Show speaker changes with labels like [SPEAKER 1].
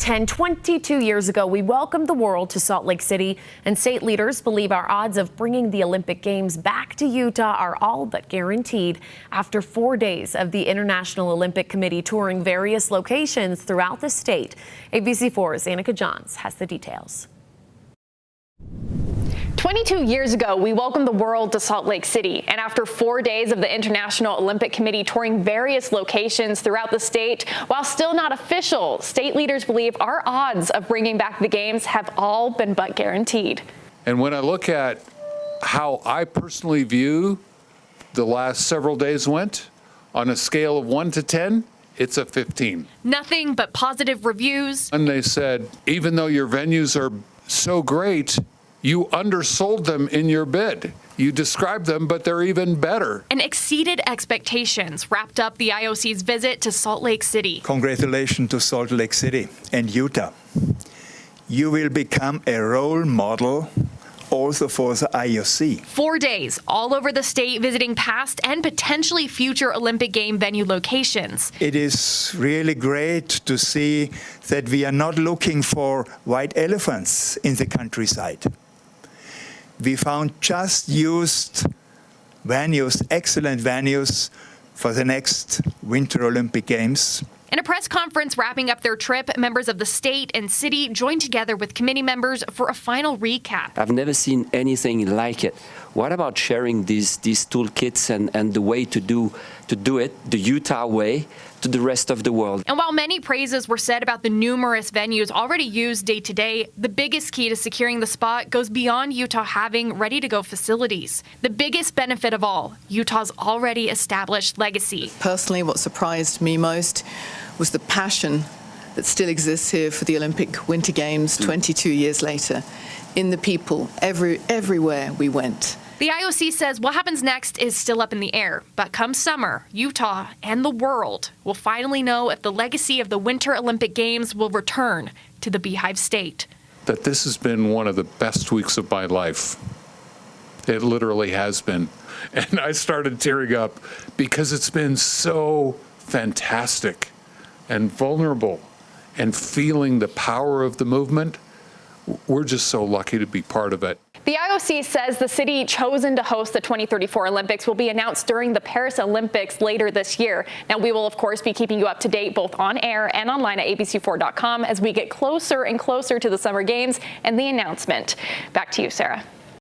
[SPEAKER 1] 10, 22 years ago, we welcomed the world to Salt Lake City, and state leaders believe our odds of bringing the Olympic Games back to Utah are all but guaranteed after 4 days of the International Olympic Committee touring various locations throughout the state. ABC4's Annika Johns has the details.
[SPEAKER 2] 22 years ago, we welcomed the world to Salt Lake City, and after 4 days of the International Olympic Committee touring various locations throughout the state, while still not official, state leaders believe our odds of bringing back the Games have all been but guaranteed.
[SPEAKER 3] And when I look at how I personally view the last several days went, on a scale of 1 to 10, it's a 15.
[SPEAKER 2] Nothing but positive reviews.
[SPEAKER 3] And they said, even though your venues are so great, you undersold them in your bid. You described them, but they're even better.
[SPEAKER 2] And exceeded expectations wrapped up the IOC's visit to Salt Lake City.
[SPEAKER 4] Congratulations to Salt Lake City and Utah. You will become a role model also for the IOC.
[SPEAKER 2] 4 days all over the state visiting past and potentially future Olympic game venue locations.
[SPEAKER 4] It is really great to see that we are not looking for white elephants in the countryside. We found just used venues, excellent venues for the next Winter Olympic Games.
[SPEAKER 2] In a press conference wrapping up their trip, members of the state and city joined together with committee members for a final recap.
[SPEAKER 5] I've never seen anything like it. What about sharing these toolkits and the way to do it, the Utah way, to the rest of the world?
[SPEAKER 2] And while many praises were said about the numerous venues already used day to day, the biggest key to securing the spot goes beyond Utah having ready-to-go facilities. The biggest benefit of all, Utah's already established legacy.
[SPEAKER 6] Personally, what surprised me most was the passion that still exists here for the Olympic Winter Games 22 years later in the people everywhere we went.
[SPEAKER 2] The IOC says what happens next is still up in the air, but come summer, Utah and the world will finally know if the legacy of the Winter Olympic Games will return to the Beehive State.
[SPEAKER 3] That this has been one of the best weeks of my life. It literally has been. And I started tearing up because it's been so fantastic and vulnerable, and feeling the power of the movement. We're just so lucky to be part of it.
[SPEAKER 2] The IOC says the city chosen to host the 2034 Olympics will be announced during the Paris Olympics later this year. Now, we will, of course, be keeping you up to date both on air and online at abc4.com as we get closer and closer to the Summer Games and the announcement. Back to you, Sarah.